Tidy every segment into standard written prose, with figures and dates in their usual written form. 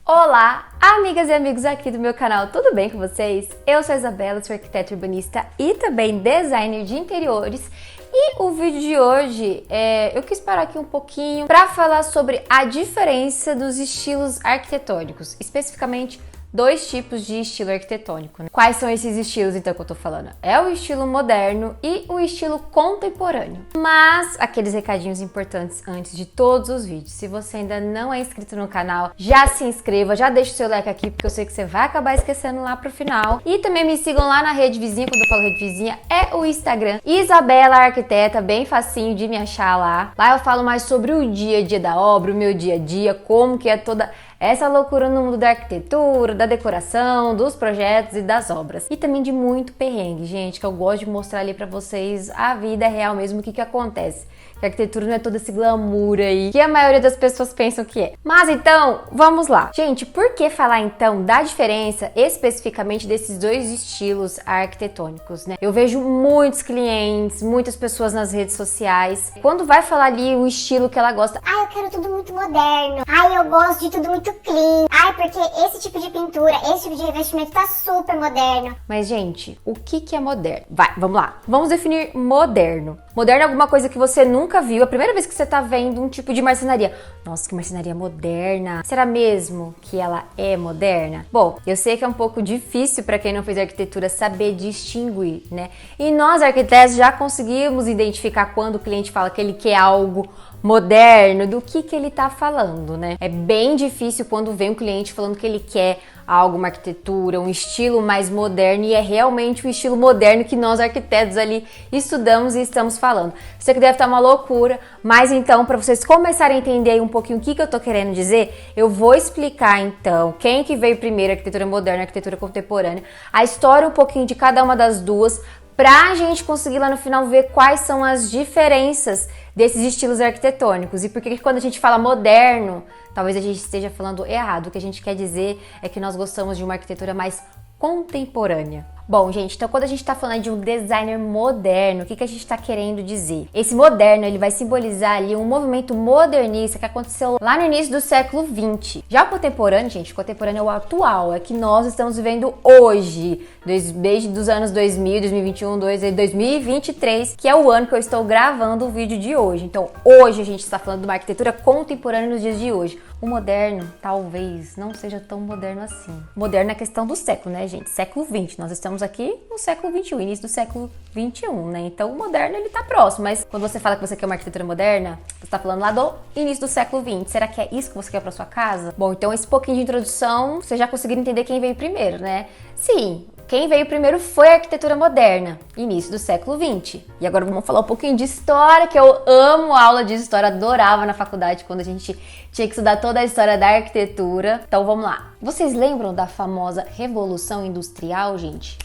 Olá, amigas e amigos aqui do meu canal, tudo bem com vocês? Eu sou a Isabela, sou arquiteta urbanista e também designer de interiores. E o vídeo de hoje, eu quis parar aqui um pouquinho para falar sobre a diferença dos estilos arquitetônicos, especificamente dois tipos de estilo arquitetônico, né? Quais são esses estilos então que eu tô falando? É o estilo moderno e o estilo contemporâneo. Mas aqueles recadinhos importantes antes de todos os vídeos. Se você ainda não é inscrito no canal, já se inscreva, já deixa o seu like aqui, porque eu sei que você vai acabar esquecendo lá pro final. E também me sigam lá na rede vizinha, quando eu falo rede vizinha, é o Instagram, Isabela Arquiteta, bem facinho de me achar lá. Lá eu falo mais sobre o dia a dia da obra, o meu dia a dia, como que é toda essa loucura no mundo da arquitetura, da decoração, dos projetos e das obras. E também de muito perrengue, gente, que eu gosto de mostrar ali pra vocês a vida real mesmo, o que acontece. Que a arquitetura não é todo esse glamour aí, que a maioria das pessoas pensam que é. Mas então, vamos lá. Gente, por que falar então da diferença especificamente desses dois estilos arquitetônicos, né? Eu vejo muitos clientes, muitas pessoas nas redes sociais, quando vai falar ali o estilo que ela gosta. Ai, eu quero tudo muito moderno. Ai, eu gosto de tudo muito clean. Ai, porque esse tipo de pintura, esse tipo de revestimento tá super moderno. Mas, gente, o que é moderno? Vai, vamos lá. Vamos definir moderno. Moderno é alguma coisa que você nunca viu, a primeira vez que você tá vendo um tipo de marcenaria. Nossa, que marcenaria moderna. Será mesmo que ela é moderna? Bom, eu sei que é um pouco difícil para quem não fez arquitetura saber distinguir, né? E nós, arquitetos, já conseguimos identificar quando o cliente fala que ele quer algo moderno, do que ele tá falando, né? É bem difícil quando vem um cliente falando que ele quer algo, uma arquitetura, um estilo mais moderno, e é realmente o estilo moderno que nós arquitetos ali estudamos e estamos falando. Sei que deve estar uma loucura, mas então, para vocês começarem a entender aí um pouquinho o que eu tô querendo dizer, eu vou explicar então quem que veio primeiro, arquitetura moderna e arquitetura contemporânea, a história um pouquinho de cada uma das duas, pra gente conseguir lá no final ver quais são as diferenças desses estilos arquitetônicos e por que quando a gente fala moderno, talvez a gente esteja falando errado. O que a gente quer dizer é que nós gostamos de uma arquitetura mais contemporânea. Bom, gente, então quando a gente tá falando de um designer moderno, o que a gente tá querendo dizer? Esse moderno, ele vai simbolizar ali um movimento modernista que aconteceu lá no início do século XX. Já o contemporâneo, gente, o contemporâneo é o atual, é que nós estamos vivendo hoje, desde os anos 2000, 2021, 2023, que é o ano que eu estou gravando o vídeo de hoje. Então, hoje a gente está falando de uma arquitetura contemporânea nos dias de hoje. O moderno, talvez, não seja tão moderno assim. Moderno é questão do século, né, gente? Século XX. Nós estamos aqui no século XXI, início do século XXI, né? Então, o moderno, ele tá próximo. Mas quando você fala que você quer uma arquitetura moderna, você tá falando lá do início do século XX. Será que é isso que você quer pra sua casa? Bom, então esse pouquinho de introdução, você já conseguiu entender quem veio primeiro, né? Sim, quem veio primeiro foi a arquitetura moderna, início do século XX. E agora vamos falar um pouquinho de história, que eu amo aula de história, adorava na faculdade quando a gente tinha que estudar toda a história da arquitetura. Então vamos lá. Vocês lembram da famosa Revolução Industrial, gente?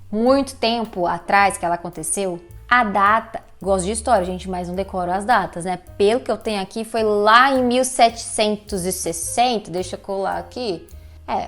Muito tempo atrás que ela aconteceu. A data, gosto de história, gente, mas não decoro as datas, né? Pelo que eu tenho aqui, foi lá em 1760, deixa eu colar aqui.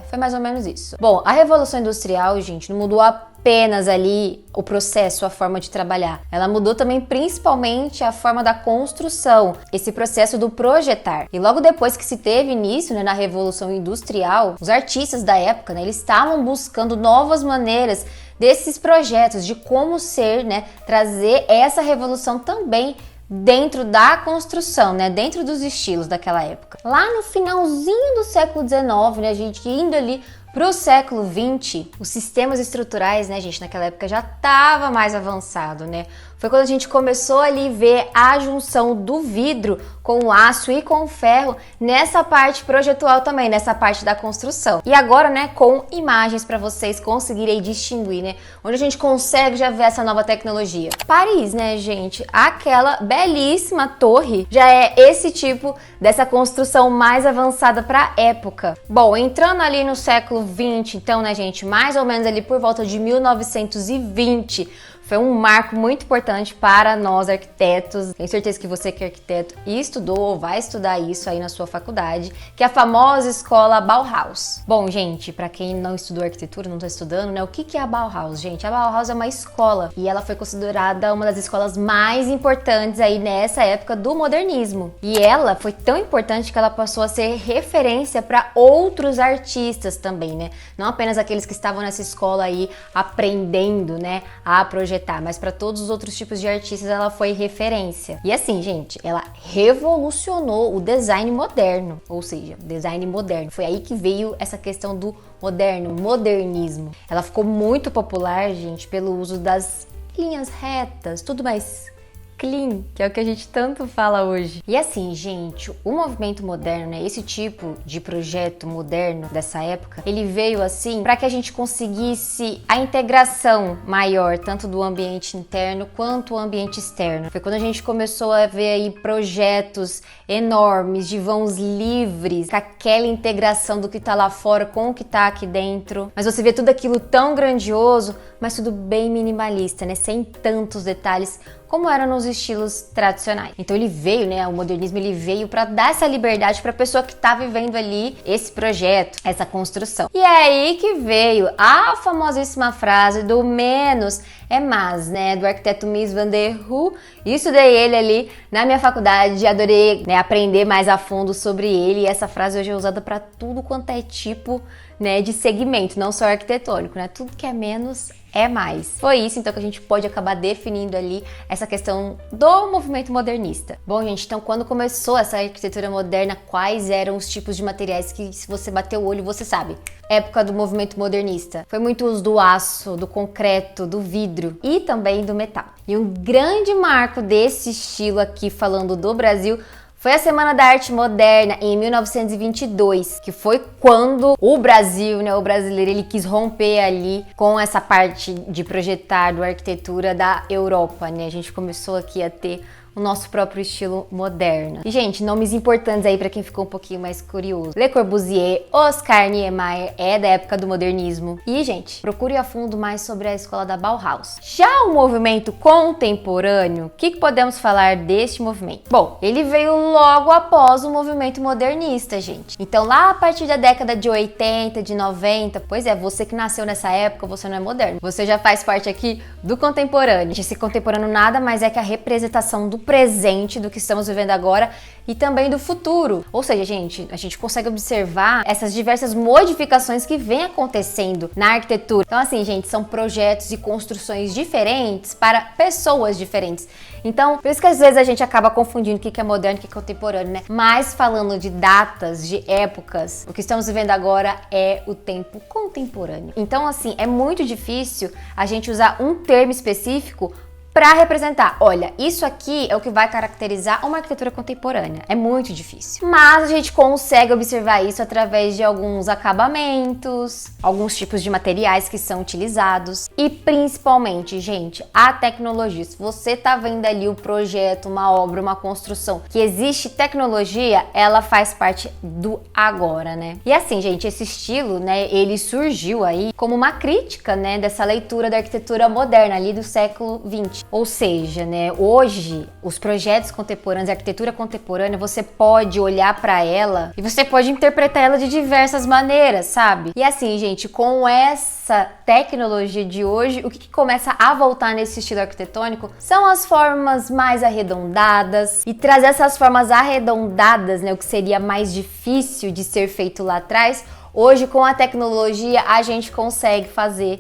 Foi mais ou menos isso. Bom, a Revolução Industrial, gente, não mudou apenas ali o processo, a forma de trabalhar. Ela mudou também principalmente a forma da construção, esse processo do projetar. E logo depois que se teve início, né, na Revolução Industrial, os artistas da época, né, eles estavam buscando novas maneiras desses projetos, de como ser, né, trazer essa revolução também dentro da construção, né, dentro dos estilos daquela época. Lá no finalzinho do século XIX, né, gente, indo ali pro século XX, os sistemas estruturais, né, gente, naquela época já tava mais avançado, né? Foi quando a gente começou ali a ver a junção do vidro com o aço e com o ferro nessa parte projetual também, nessa parte da construção. E agora, né, com imagens para vocês conseguirem distinguir, né, onde a gente consegue já ver essa nova tecnologia. Paris, né, gente, aquela belíssima torre já é esse tipo dessa construção mais avançada para a época. Bom, entrando ali no século XX, então, né, gente, mais ou menos ali por volta de 1920, Foi um marco muito importante para nós arquitetos. Tenho certeza que você que é arquiteto e estudou ou vai estudar isso aí na sua faculdade, que é a famosa escola Bauhaus. Bom, gente, para quem não estudou arquitetura, não está estudando, né? O que é a Bauhaus, gente? A Bauhaus é uma escola e ela foi considerada uma das escolas mais importantes aí nessa época do modernismo. E ela foi tão importante que ela passou a ser referência para outros artistas também, né? Não apenas aqueles que estavam nessa escola aí aprendendo, né, a projetar, mas para todos os outros tipos de artistas ela foi referência. E assim, gente, ela revolucionou o design moderno, ou seja, design moderno. Foi aí que veio essa questão do modernismo. Ela ficou muito popular, gente, pelo uso das linhas retas, tudo mais clean, que é o que a gente tanto fala hoje. E assim, gente, o movimento moderno, né, esse tipo de projeto moderno dessa época, ele veio assim para que a gente conseguisse a integração maior, tanto do ambiente interno quanto o ambiente externo. Foi quando a gente começou a ver aí projetos enormes, de vãos livres, com aquela integração do que tá lá fora com o que tá aqui dentro. Mas você vê tudo aquilo tão grandioso, mas tudo bem minimalista, né, sem tantos detalhes como era nos estilos tradicionais. Então ele veio, né, o modernismo ele veio para dar essa liberdade para a pessoa que tá vivendo ali esse projeto, essa construção. E é aí que veio a famosíssima frase do menos é mais, né, do arquiteto Mies van der Rohe. Estudei ele ali na minha faculdade, adorei, né, aprender mais a fundo sobre ele, e essa frase hoje é usada para tudo quanto é tipo, né, de segmento, não só arquitetônico, né? Tudo que é menos é mais. Foi isso então que a gente pode acabar definindo ali essa questão do movimento modernista. Bom, gente, então quando começou essa arquitetura moderna, quais eram os tipos de materiais que, se você bater o olho, você sabe? Época do movimento modernista. Foi muito uso do aço, do concreto, do vidro e também do metal. E um grande marco desse estilo aqui, falando do Brasil, foi a Semana da Arte Moderna em 1922, que foi quando o Brasil, né, o brasileiro, ele quis romper ali com essa parte de projetar do arquitetura da Europa, né? A gente começou aqui a ter o nosso próprio estilo moderno. E, gente, nomes importantes aí para quem ficou um pouquinho mais curioso. Le Corbusier, Oscar Niemeyer, é da época do modernismo. E, gente, procure a fundo mais sobre a escola da Bauhaus. Já o movimento contemporâneo, o que podemos falar deste movimento? Bom, ele veio logo após o movimento modernista, gente. Então, lá a partir da década de 80, de 90, pois é, você que nasceu nessa época, você não é moderno. Você já faz parte aqui do contemporâneo. Esse contemporâneo nada mais é que a representação do presente, do que estamos vivendo agora e também do futuro. Ou seja, gente, a gente consegue observar essas diversas modificações que vêm acontecendo na arquitetura. Então, assim, gente, são projetos e construções diferentes para pessoas diferentes. Então, por isso que às vezes a gente acaba confundindo o que é moderno e o que é contemporâneo, né? Mas falando de datas, de épocas, o que estamos vivendo agora é o tempo contemporâneo. Então, assim, é muito difícil a gente usar um termo específico para representar, olha, isso aqui é o que vai caracterizar uma arquitetura contemporânea. É muito difícil. Mas a gente consegue observar isso através de alguns acabamentos, alguns tipos de materiais que são utilizados e principalmente, gente, a tecnologia. Se você tá vendo ali o projeto, uma obra, uma construção, que existe tecnologia, ela faz parte do agora, né? E assim, gente, esse estilo, né, ele surgiu aí como uma crítica, né, dessa leitura da arquitetura moderna ali do século XX. Ou seja, né, hoje os projetos contemporâneos, a arquitetura contemporânea, você pode olhar para ela e você pode interpretar ela de diversas maneiras, sabe? E assim, gente, com essa tecnologia de hoje, o que começa a voltar nesse estilo arquitetônico são as formas mais arredondadas, e trazer essas formas arredondadas, né, o que seria mais difícil de ser feito lá atrás. Hoje, com a tecnologia, a gente consegue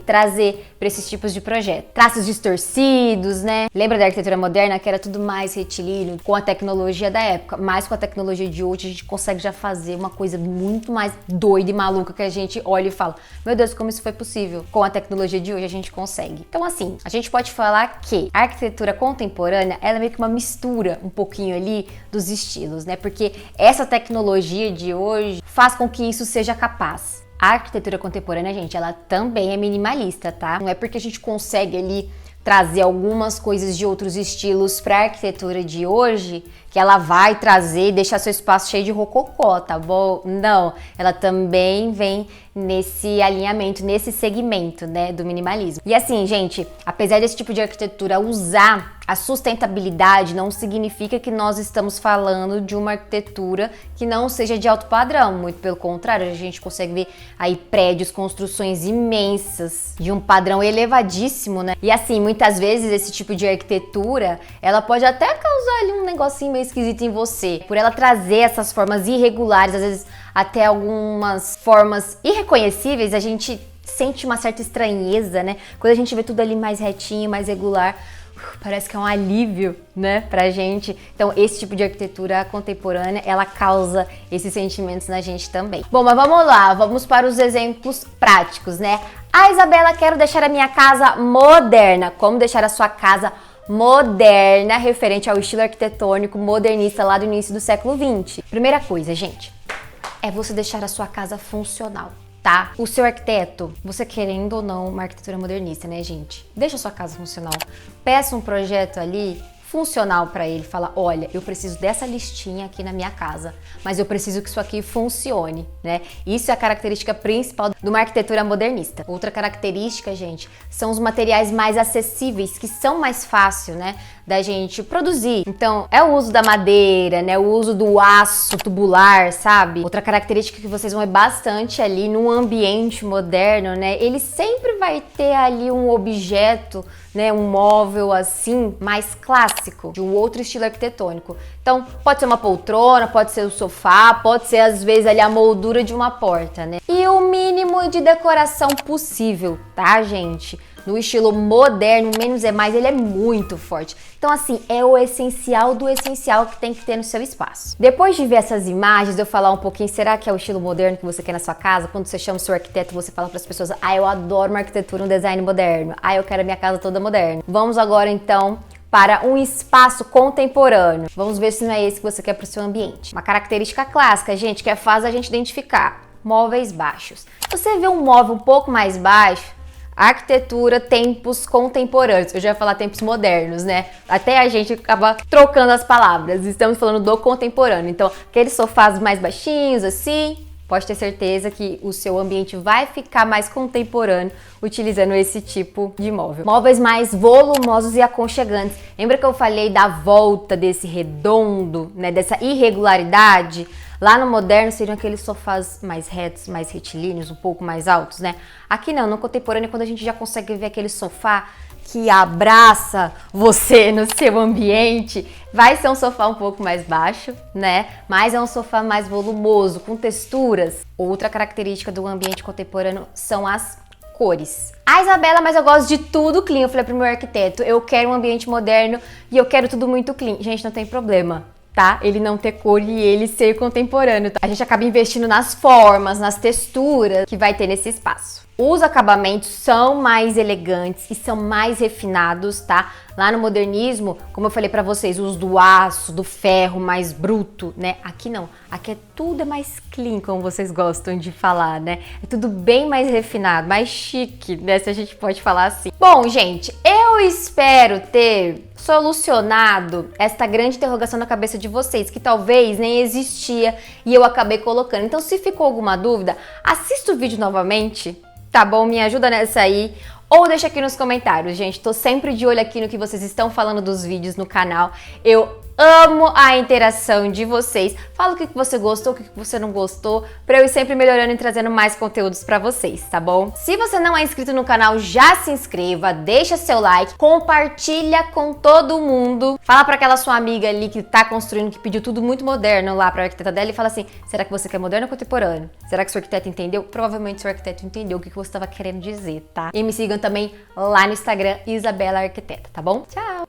trazer para esses tipos de projeto. Traços distorcidos, né? Lembra da arquitetura moderna, que era tudo mais retilíneo, com a tecnologia da época? Mas com a tecnologia de hoje, a gente consegue já fazer uma coisa muito mais doida e maluca, que a gente olha e fala, meu Deus, como isso foi possível? Com a tecnologia de hoje, a gente consegue. Então, assim, a gente pode falar que a arquitetura contemporânea, ela é meio que uma mistura um pouquinho ali dos estilos, né? Porque essa tecnologia de hoje faz com que isso seja capaz. A arquitetura contemporânea, gente, ela também é minimalista, tá? Não é porque a gente consegue ali trazer algumas coisas de outros estilos para a arquitetura de hoje que ela vai trazer e deixar seu espaço cheio de rococó, tá bom? Não, ela também vem nesse alinhamento, nesse segmento, né, do minimalismo. E assim, gente, apesar desse tipo de arquitetura usar a sustentabilidade, não significa que nós estamos falando de uma arquitetura que não seja de alto padrão. Muito pelo contrário, a gente consegue ver aí prédios, construções imensas, de um padrão elevadíssimo, né? E assim, muitas vezes esse tipo de arquitetura, ela pode até causar ali um negocinho meio esquisito em você, por ela trazer essas formas irregulares, às vezes até algumas formas irreconhecíveis, a gente sente uma certa estranheza, né? Quando a gente vê tudo ali mais retinho, mais regular, parece que é um alívio, né, pra gente. Então, esse tipo de arquitetura contemporânea, ela causa esses sentimentos na gente também. Bom, mas vamos lá, vamos para os exemplos práticos, né? Isabela, quero deixar a minha casa moderna. Como deixar a sua casa moderna, referente ao estilo arquitetônico modernista lá do início do século XX? Primeira coisa, gente, é você deixar a sua casa funcional, tá? O seu arquiteto, você querendo ou não uma arquitetura modernista, né, gente? Deixa a sua casa funcional. Peça um projeto ali funcional para ele. Fala, olha, eu preciso dessa listinha aqui na minha casa, mas eu preciso que isso aqui funcione, né? Isso é a característica principal de uma arquitetura modernista. Outra característica, gente, são os materiais mais acessíveis, que são mais fácil, né, da gente produzir. Então, é o uso da madeira, né, o uso do aço tubular, sabe? Outra característica que vocês vão ver bastante ali num ambiente moderno, né, ele sempre vai ter ali um objeto, né, um móvel assim, mais clássico, de um outro estilo arquitetônico. Então, pode ser uma poltrona, pode ser o sofá, pode ser às vezes ali a moldura de uma porta, né? E o mínimo de decoração possível, tá, gente? No estilo moderno, menos é mais, ele é muito forte. Então, assim, é o essencial do essencial que tem que ter no seu espaço. Depois de ver essas imagens, eu falar um pouquinho, será que é o estilo moderno que você quer na sua casa? Quando você chama o seu arquiteto, você fala para as pessoas, eu adoro uma arquitetura, um design moderno. Eu quero a minha casa toda moderna. Vamos agora, então, para um espaço contemporâneo. Vamos ver se não é esse que você quer para o seu ambiente. Uma característica clássica, gente, que é fácil a gente identificar. Móveis baixos. Você vê um móvel um pouco mais baixo, arquitetura, tempos contemporâneos. Eu já ia falar tempos modernos, né? Até a gente acaba trocando as palavras. Estamos falando do contemporâneo. Então, aqueles sofás mais baixinhos, assim, pode ter certeza que o seu ambiente vai ficar mais contemporâneo utilizando esse tipo de móvel. Móveis mais volumosos e aconchegantes. Lembra que eu falei da volta desse redondo, né? Dessa irregularidade? Lá no moderno seriam aqueles sofás mais retos, mais retilíneos, um pouco mais altos, né? Aqui não, no contemporâneo, quando a gente já consegue ver aquele sofá que abraça você no seu ambiente, vai ser um sofá um pouco mais baixo, né? Mas é um sofá mais volumoso, com texturas. Outra característica do ambiente contemporâneo são as cores. Isabela, mas eu gosto de tudo clean. Eu falei pro meu arquiteto, eu quero um ambiente moderno e eu quero tudo muito clean. Gente, não tem problema, tá? Ele não ter cor e ele ser contemporâneo, tá? A gente acaba investindo nas formas, nas texturas que vai ter nesse espaço. Os acabamentos são mais elegantes e são mais refinados, tá? Lá no modernismo, como eu falei pra vocês, o uso do aço, do ferro mais bruto, né? Aqui não, aqui tudo é mais clean, como vocês gostam de falar, né? É tudo bem mais refinado, mais chique, né? Se a gente pode falar assim. Bom, gente, eu espero ter solucionado esta grande interrogação na cabeça de vocês, que talvez nem existia e eu acabei colocando. Então, se ficou alguma dúvida, assista o vídeo novamente, tá bom? Me ajuda nessa aí. Ou deixa aqui nos comentários, gente. Tô sempre de olho aqui no que vocês estão falando dos vídeos no canal. Eu amo a interação de vocês. Fala o que você gostou, o que você não gostou, pra eu ir sempre melhorando e trazendo mais conteúdos pra vocês, tá bom? Se você não é inscrito no canal, já se inscreva, deixa seu like, compartilha com todo mundo. Fala pra aquela sua amiga ali que tá construindo, que pediu tudo muito moderno lá pra arquiteta dela e fala assim, será que você quer moderno ou contemporâneo? Será que seu arquiteto entendeu? Provavelmente seu arquiteto entendeu o que você estava querendo dizer, tá? E me sigam também lá no Instagram, Isabela Arquiteta, tá bom? Tchau!